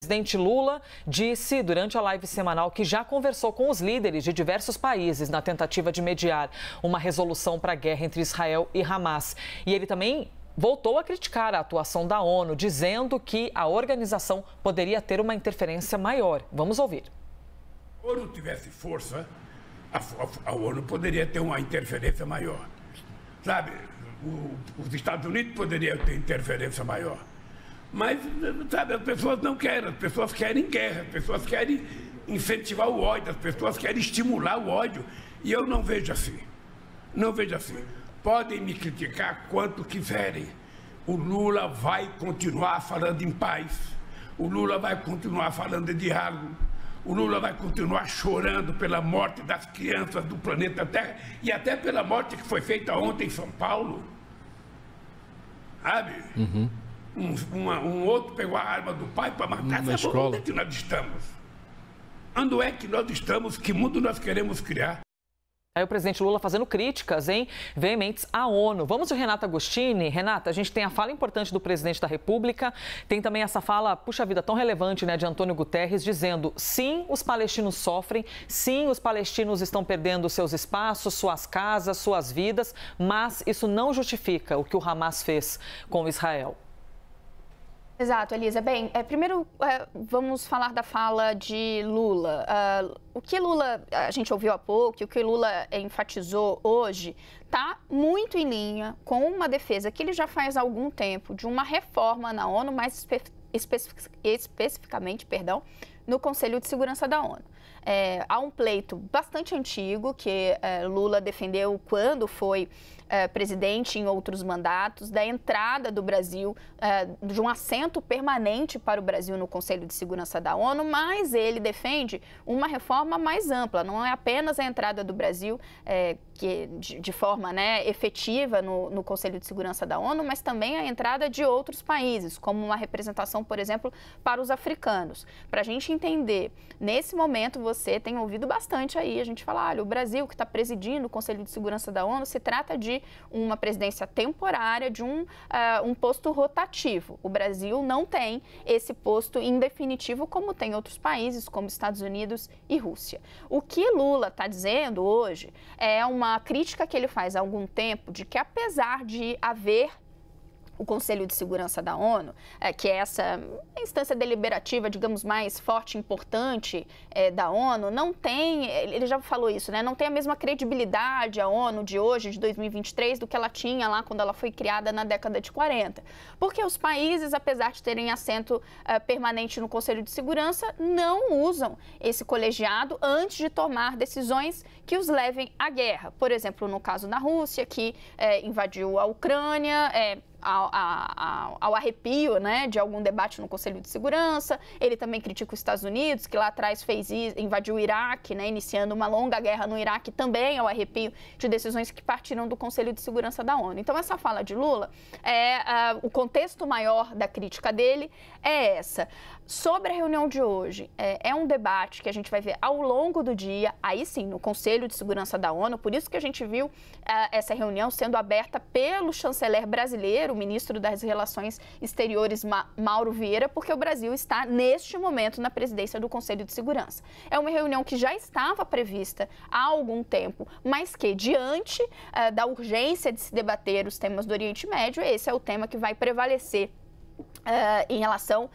presidente Lula disse durante a live semanal que já conversou com os líderes de diversos países na tentativa de mediar uma resolução para a guerra entre Israel e Hamas. E ele também voltou a criticar a atuação da ONU, dizendo que a organização poderia ter uma interferência maior. Vamos ouvir. Se a ONU tivesse força, a ONU poderia ter uma interferência maior. Sabe, os Estados Unidos poderiam ter interferência maior. Mas, sabe, as pessoas não querem, as pessoas querem guerra, as pessoas querem incentivar o ódio, as pessoas querem estimular o ódio. E eu não vejo assim. Não vejo assim. Podem me criticar quanto quiserem. O Lula vai continuar falando em paz. O Lula vai continuar falando de diálogo. O Lula vai continuar chorando pela morte das crianças do planeta Terra e até pela morte que foi feita ontem em São Paulo. Sabe? Um outro pegou a arma do pai para matar. Na escola. Onde é que nós estamos? Onde é que nós estamos? Que mundo nós queremos criar? Aí o presidente Lula fazendo críticas, veementes à ONU. Vamos de Renata Agostini. Renata, a gente tem a fala importante do presidente da República, tem também essa fala, puxa vida, tão relevante, né, de Antônio Guterres, dizendo sim, os palestinos sofrem, sim, os palestinos estão perdendo seus espaços, suas casas, suas vidas, mas isso não justifica o que o Hamas fez com Israel. Exato, Elisa. Bem, primeiro vamos falar da fala de Lula. O que Lula, a gente ouviu há pouco, o que Lula enfatizou hoje, está muito em linha com uma defesa que ele já faz há algum tempo de uma reforma na ONU, mais especificamente, no Conselho de Segurança da ONU. Há um pleito bastante antigo que Lula defendeu quando foi presidente em outros mandatos, da entrada do Brasil, de um assento permanente para o Brasil no Conselho de Segurança da ONU, mas ele defende uma reforma mais ampla, não é apenas a entrada do Brasil de forma efetiva no Conselho de Segurança da ONU, mas também a entrada de outros países, como uma representação, por exemplo, para os africanos. Para a gente entender, nesse momento você tem ouvido bastante aí, a gente fala, olha, o Brasil que está presidindo o Conselho de Segurança da ONU, se trata de uma presidência temporária, de um posto rotativo. O Brasil não tem esse posto em definitivo como tem outros países, como Estados Unidos e Rússia. O que Lula está dizendo hoje é uma crítica que ele faz há algum tempo de que, apesar de haver o Conselho de Segurança da ONU, que é essa instância deliberativa, digamos, mais forte e importante da ONU, não tem, ele já falou isso, né? Não tem a mesma credibilidade a ONU de hoje, de 2023, do que ela tinha lá quando ela foi criada na década de 40. Porque os países, apesar de terem assento permanente no Conselho de Segurança, não usam esse colegiado antes de tomar decisões que os levem à guerra. Por exemplo, no caso da Rússia, que invadiu a Ucrânia, ao arrepio, né, de algum debate no Conselho de Segurança. Ele também critica os Estados Unidos, que lá atrás invadiu o Iraque, né, iniciando uma longa guerra no Iraque, também ao arrepio de decisões que partiram do Conselho de Segurança da ONU. Então, essa fala de Lula, o contexto maior da crítica dele é essa. Sobre a reunião de hoje, é um debate que a gente vai ver ao longo do dia, aí sim, no Conselho de Segurança da ONU, por isso que a gente viu essa reunião sendo aberta pelo chanceler brasileiro, o ministro das Relações Exteriores, Mauro Vieira, porque o Brasil está, neste momento, na presidência do Conselho de Segurança. É uma reunião que já estava prevista há algum tempo, mas que, diante da urgência de se debater os temas do Oriente Médio, esse é o tema que vai prevalecer em relação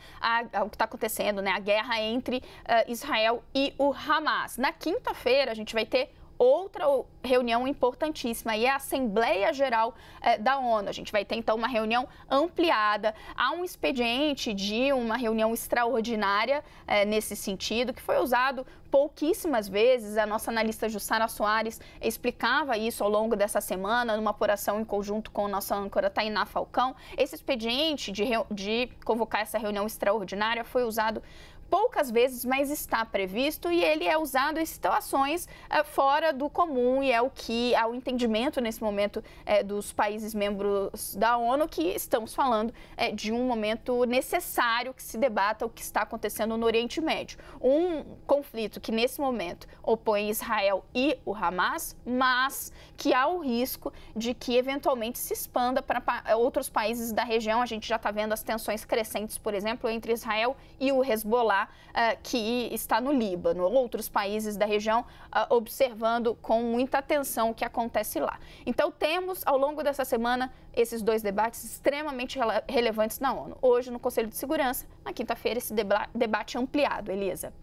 ao que está acontecendo, né? A guerra entre Israel e o Hamas. Na quinta-feira, a gente vai ter outra reunião importantíssima e é a Assembleia Geral da ONU. A gente vai ter, então, uma reunião ampliada. Há um expediente de uma reunião extraordinária nesse sentido, que foi usado pouquíssimas vezes. A nossa analista Jussara Soares explicava isso ao longo dessa semana, numa apuração em conjunto com a nossa âncora Tainá Falcão. Esse expediente de convocar essa reunião extraordinária foi usado poucas vezes, mas está previsto e ele é usado em situações fora do comum e é o que há o entendimento nesse momento dos países membros da ONU que estamos falando de um momento necessário que se debata o que está acontecendo no Oriente Médio. Um conflito que nesse momento opõe Israel e o Hamas, mas que há o risco de que eventualmente se expanda para outros países da região. A gente já está vendo as tensões crescentes, por exemplo, entre Israel e o Hezbollah, que está no Líbano. Outros países da região observando com muita atenção o que acontece lá. Então, temos, ao longo dessa semana, esses dois debates extremamente relevantes na ONU. Hoje, no Conselho de Segurança, na quinta-feira, esse debate ampliado. Elisa.